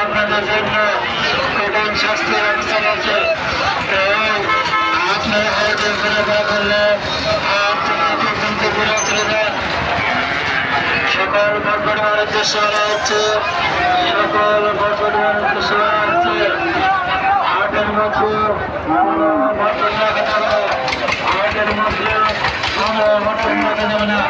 আপনাদের জন্য কঠিন শাস্তি ব্যবস্থা আছে। আপনারা আয়োজন করে না করলে সকল ভোটগণের উদ্দেশ্য হচ্ছে সকল ভোটগণের উদ্দেশ্য হচ্ছে আটের মধ্যে ভোট রাখা যাবে, আটের মধ্যে ভোট রাখা যাবে না।